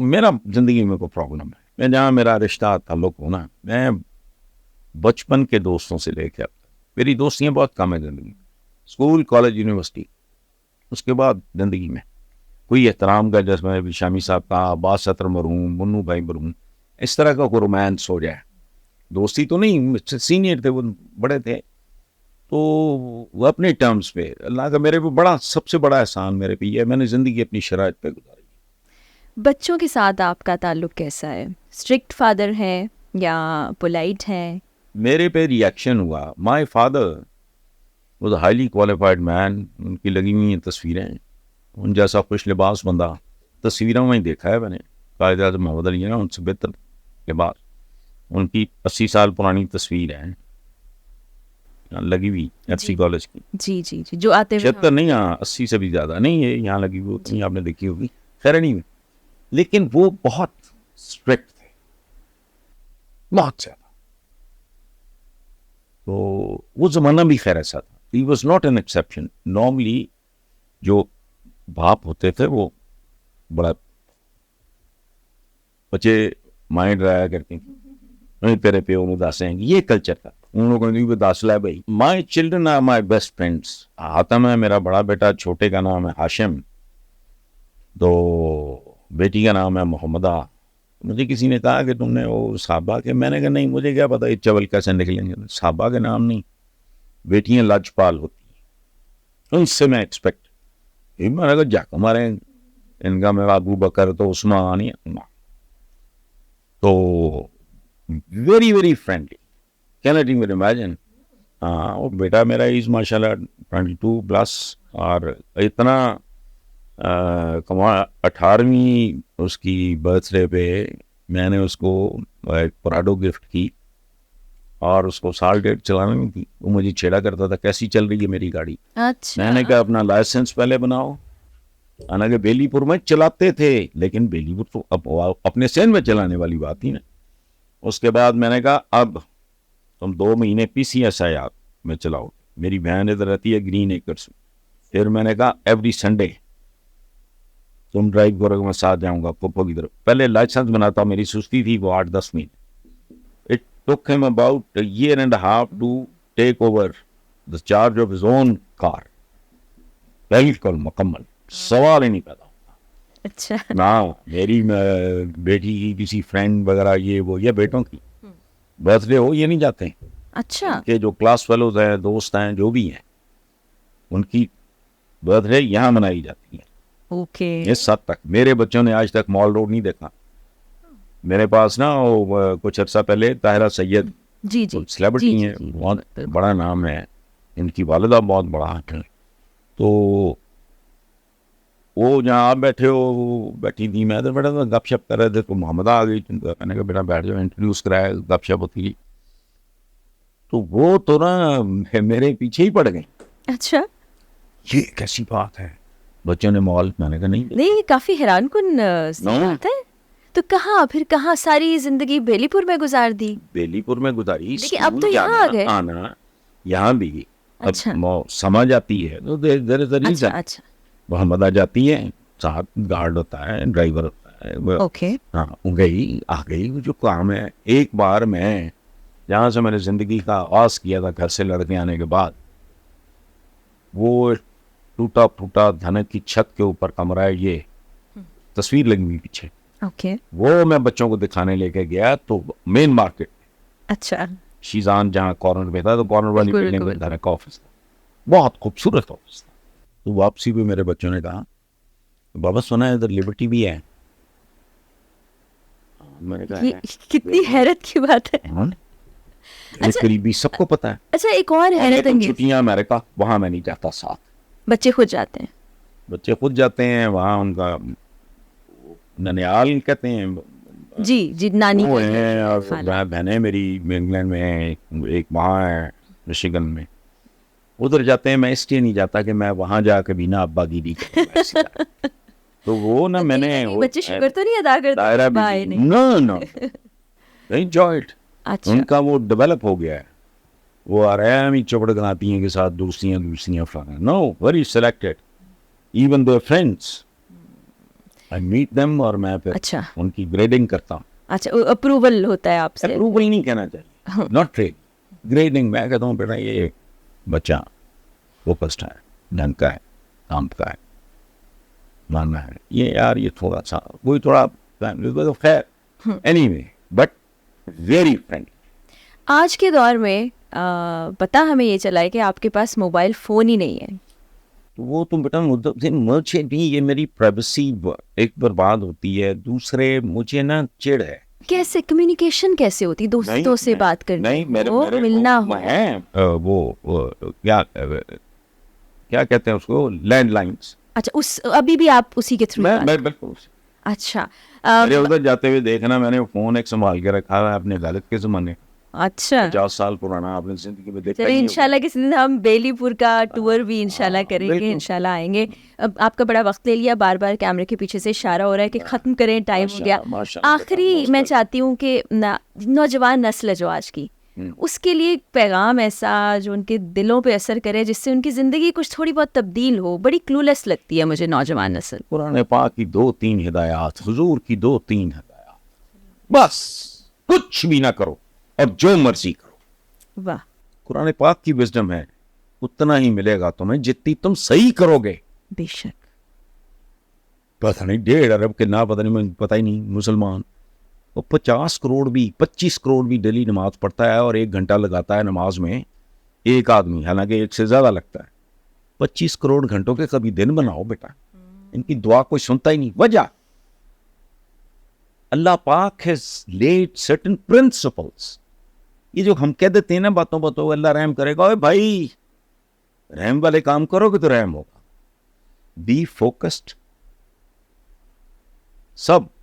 میرا زندگی میں کوئی پرابلم ہے, میں جہاں میرا رشتہ تعلق ہونا, میں بچپن کے دوستوں سے لے کے اب تک میری دوستیاں بہت کم ہیں زندگی میں, اسکول, کالج, یونیورسٹی. اس کے بعد زندگی میں کوئی احترام کا, جیسے شامی صاحب کا, عباس ستر مرحوم, منو بھائی مرحوم, اس طرح کا کوئی رومانس ہو جائے. دوستی تو نہیں, سینئر تھے, وہ بڑے تھے, تو وہ اپنے ٹرمز پہ. اللہ کا میرے پہ بڑا, سب سے بڑا احسان میرے پہ یہ ہے, میں نے زندگی اپنی شرائط پہ گزاری. بچوں کے ساتھ آپ کا تعلق کیسا ہے؟ اسٹرکٹ فادر ہیں یا پولائٹ ہیں؟ میرے پہ ریئیکشن ہوا. My father was a highly qualified man. ان کی لگی ہوئی ہیں تصویریں, ان جیسا خوش لباس بندہ تصویروں میں ہی دیکھا ہے میں نے. قائد اعظم محمد علی جناح ان سے بہتر لباس. ان کی 80 سال پرانی تصویر ہے لگی ہوئی ایف سی کالج کی. جی جی جی, جو آتے ہوئے 76 نہیں, ہاں 80 سے بھی زیادہ نہیں ہے یہاں لگی ہوئی, اتنی آپ نے دیکھی ہوگی. خیر نہیں, لیکن وہ بہت اسٹرکٹ تھے, بہت زیادہ. تو وہ زمانہ بھی خیر ایسا تھا. He was not an exception. Normally جو باپ ہوتے تھے وہ بڑا بچے مائنڈ رہا کرتے تھے, نہیں تیرے پیو میں داسیں گے, یہ کلچر تھا. ان لوگوں نے بھی داسلا ہے بھائی. My children are my best friends. Hatim ہے میرا بڑا بیٹا, چھوٹے کا نام ہے ہاشم, تو بیٹی کا نام ہے محمدہ. مجھے کسی نے کہا کہ تم نے وہ صحابہ کے, میں نے کہا نہیں, مجھے کیا پتا یہ چول کیسے نکلیں گے. صحابہ کے نام نہیں, بیٹیاں لاجپال ہوتی ہیں, ان سے میں ایکسپیکٹ. میں نے کہا جا ہمارے ان کا میرا ابو بکر تو عثمان, تو very very friendly, can't even imagine. ہاں وہ بیٹا میرا از ماشاء اللہ 22+, اور اتنا 18ویں اس کی برتھ ڈے پہ میں نے اس کو ایک پراڈو گفٹ کی, اور اس کو سال ڈیٹ چلانا نہیں تھی. وہ مجھے چھیڑا کرتا تھا کیسی چل رہی ہے میری گاڑی. اچھا, میں نے کہا اپنا لائسنس پہلے بناؤ. حالانکہ بیلی پور میں چلاتے تھے, لیکن بیلی پور تو اب اپنے سین میں چلانے والی بات ہی نا. اس کے بعد میں نے کہا اب تم 2 مہینے PCSI میں چلاؤ. میری بہن ادھر رہتی ہے گرین ایکرس. پھر میں نے کہا ایوری سنڈے تم ڈرائیو کرو, میں ساتھ جاؤں گا پپو کی طرف. پہلے لائسنس بناتا, میری سستی تھی وہ 8-10 مہینے. It took him about a year and a half to take over the charge of his own car. بالکل مکمل, سوال ہی نہیں پیدا. اچھا, نہ میری بیٹی کی کسی فرینڈ وغیرہ یہ وہ, یا بیٹوں کی برتھ ڈے ہو یہ نہیں جاتے ہیں. اچھا, کہ جو کلاس فیلوز ہیں, دوست ہیں, جو بھی ہیں, ان کی برتھ ڈے یہاں منائی جاتی ہے. اوکے. اس حد تک میرے بچوں نے آج تک مال روڈ نہیں دیکھا. میرے پاس نا کچھ عرصہ پہلے طاہرہ سید, جی جی, سیلیبریٹی ہیں, بہت بڑا نام ہے, ان کی والدہ بہت بڑا ہے. تو وہ جہاں آپ بیٹھے ہو بیٹھی تھی, میں ادھر بیٹھا تھا, گپ شپ کر رہے تھے, تو محمدہ آ گئی. میں نے کہا بیٹا بیٹھ جاؤ, انٹروڈیوس کرایا, گپ شپ ہوتی. تو وہ تو نا میرے پیچھے ہی پڑ گئے. اچھا, یہ کیسی بات ہے, بچوں نے مال. میں نے کہا نہیں, کافی حیران کن بات ہے. تو کہاں ساری زندگی بیلی پور میں گزار دی؟ بیلی پور میں گزاری, لیکن اب تو یہاں آ گئے. آنا یہاں بھی اچھا, سمجھ آتی ہے تو اچھا, محمدہ جاتی ہے, ساتھ گارڈ ہوتا ہے, ڈرائیور ہوتا ہے. اوکے, ہاں گئی, آ گئی. جو کام ہے, ایک بار میں جہاں سے میں نے زندگی کا آغاز کیا تھا گھر سے لڑکے آنے کے بعد, وہ ٹوٹا پھوٹا دھنک کی چھت کے اوپر کمرہ ہے, یہ تصویر لگی ہوئی پیچھے. اوکے, وہ میں بچوں کو دکھانے لے کے گیا تو مین مارکیٹ, اچھا, شیزان جہاں کارنر پہ تھا, تو کارنر والی بلڈنگ میں گھر کا آفس تھا, بہت خوبصورت آفس تھا. تو واپسی پہ میرے بچوں نے کہا بابا سنا ہے ادھر لبرٹی بھی ہے. میں نے کہا کتنی حیرت کی بات ہے. قریبی سب کو پتا ہے. اچھا, ایک اور حیرت انگیز, چھٹیاں امریکہ, وہاں میں نہیں جاتا ساتھ. بچے خود جاتے ہیں؟ بچے خود جاتے ہیں, وہاں ان کا ننیال کہتے ہیں. جی جی, نانی وہ ہیں, اور بہنیں میری انگلینڈ میں ہیں, ایک وہاں ہے مشیگن میں. ادھر جاتے ہیں. میں اس لیے نہیں جاتا کہ میں وہاں جا کے بھی نا ابا گیری کروں. تو وہ نا میں نے بچے شکر تو نہیں ادا کرتے دائرہ بھائی بھی نے. نو انجوائے اٹ. اچھا ان کا وہ ڈیولپ ہو گیا ہے. وہ آرام ہی چپڑ گناتیاں کے ساتھ دوسریاں فلانا. No very selected. Even two friends I meet them اور میں پھر اچھا ان کی گریڈنگ کرتا ہوں. اچھا اپروول ہوتا ہے آپ سے. اپروول نہیں کہنا چاہیے, ناٹ گریڈنگ. میں کہتا ہوں بیٹا یہ بچہ فوکسڈ ہے, ڈھنگ کا ہے, کام کا ہے, ماننا ہے. یہ یار یہ تھوڑا سا کوئی تھوڑا خیر any way but very friendly. آج کے دور میں پتہ ہمیں یہ چلا ہے کہ آپ کے پاس موبائل فون ہی نہیں ہے. وہ تم بیٹا مجھے بھی یہ میری پرائیویسی ایک برباد ہوتی ہے. دوسرے مجھے نا چڑ ہے. کیسے کمیونیکیشن کیسے ہوتی دوستوں سے بات کرنا, وہ ملنا ہو. وہ کیا کہتے ہیں اس کو, لینڈ لائنس. اچھا اس ابھی بھی آپ اسی کے تھرو. میں بالکل. اچھا میرے ادھر جاتے ہوئے دیکھنا, میں نے فون ایک سنبھال کے رکھا ہے اپنے والد کے زمانے. اچھا 50 سال پرانا, آپ نے زندگی میں دیکھا. چلیے انشاءاللہ کسی دن ہم بیلی پور کا ٹور بھی انشاءاللہ کریں گے, انشاءاللہ آئیں گے. اب آپ کا بڑا وقت لے لیا, بار بار کیمرے کے پیچھے سے اشارہ ہو رہا ہے کہ ختم کریں, ٹائم ہو گیا. آخری میں چاہتی ہوں کہ نوجوان نسل جو آج کی, اس کے لیے ایک پیغام ایسا جو ان کے دلوں پہ اثر کرے, جس سے ان کی زندگی کچھ تھوڑی بہت تبدیل ہو. بڑی کلولیس لگتی ہے مجھے نوجوان نسل. قرآن پاک کی 2-3 ہدایات, حضور کی 2-3 ہدایات, بس کچھ بھی نہ کرو اور جو مرضی کرو. واہ, قرآن پاک کی وزڈم ہے. اتنا ہی ملے گا تمہیں جتنی تم صحیح کرو گے. بے شک. پتہ نہیں 1.5 ارب کے نہ پتہ ہی نہیں مسلمان. وہ 50 کروڑ بھی 25 کروڑ بھی ڈیلی نماز پڑھتا ہے, اور 1 گھنٹہ لگاتا ہے نماز میں ایک آدمی, حالانکہ 1 سے زیادہ لگتا ہے. 25 کروڑ گھنٹوں کے کبھی دن بناؤ بیٹا. ان کی دعا کوئی سنتا ہی نہیں. وجہ اللہ پاک has laid certain principles. یہ جو ہم کہہ دیتے ہیں نا باتوں اللہ رحم کرے گا, اوے بھائی رحم والے کام کرو گے تو رحم ہوگا. Be focused. سب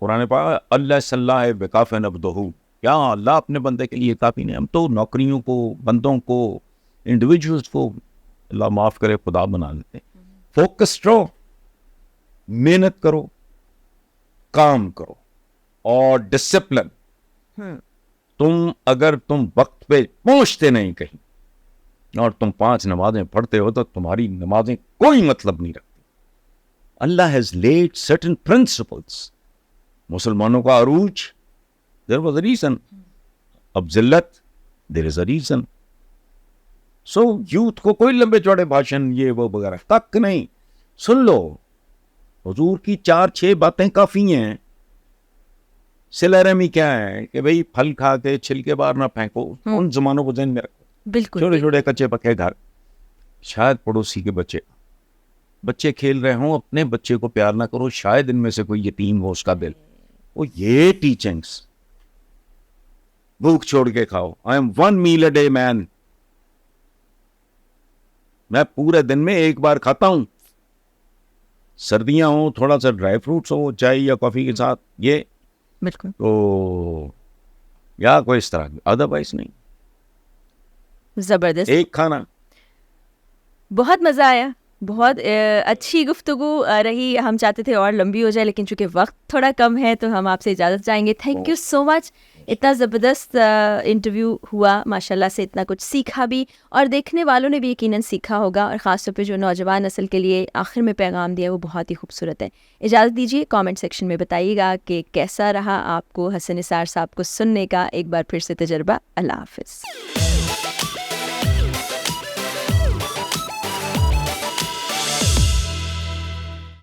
قرآن پاک اللہ صلی اللہ بکاف نبدہ, کیا اللہ اپنے بندے کے لیے کافی نہیں. ہم تو نوکریوں کو, بندوں کو, انڈیویجولس کو اللہ معاف کرے خدا بنا لیتے ہیں. فوکسڈ رہو, محنت کرو, کام کرو, اور ڈسپلن. اگر تم وقت پہ پہنچتے نہیں کہیں, اور تم 5 نمازیں پڑھتے ہو, تو تمہاری نمازیں کوئی مطلب نہیں رکھتی. اللہ has laid certain principles. مسلمانوں کا عروج, there was a reason. اب ذلت, there is a reason. So youth کو کوئی لمبے چوڑے بھاشن یہ وہ وغیرہ تک نہیں. سن لو, حضور کی 4-6 باتیں کافی ہیں. صلہ رحمی کیا ہے کہ بھئی پھل کھا کے چھلکے باہر نہ پھینکو. ان زمانوں کو ذہن میں رکھو. بالکل. چھوٹے چھوٹے کچے پکے گھر, شاید پڑوسی کے بچے کھیل رہے ہوں, اپنے بچے کو پیار نہ کرو, شاید ان میں سے کوئی یتیم ہو, اس کا دل. وہ یہ ٹیچنگس, بھوک چھوڑ کے کھاؤ. I am 1 meal a day man. میں پورے دن میں 1 بار کھاتا ہوں. سردیاں ہوں, تھوڑا سا ڈرائی فروٹس ہو چائے یا کافی کے ساتھ, یہ بالکل. تو یا کوئی اس طرح کی, ادروائز نہیں. زبردست. ایک کھانا. بہت مزہ آیا, بہت اچھی گفتگو رہی. ہم چاہتے تھے اور لمبی ہو جائے, لیکن چونکہ وقت تھوڑا کم ہے تو ہم آپ سے اجازت چاہیں گے. تھینک یو سو مچ. اتنا زبردست انٹرویو ہوا, ماشاءاللہ سے اتنا کچھ سیکھا بھی, اور دیکھنے والوں نے بھی یقیناً سیکھا ہوگا, اور خاص طور پہ جو نوجوان نسل کے لیے آخر میں پیغام دیا وہ بہت ہی خوبصورت ہے. اجازت دیجیے, کامنٹ سیکشن میں بتائیے گا کہ کیسا رہا آپ کو حسن نثار صاحب کو سننے کا ایک بار پھر سے تجربہ. اللہ حافظ.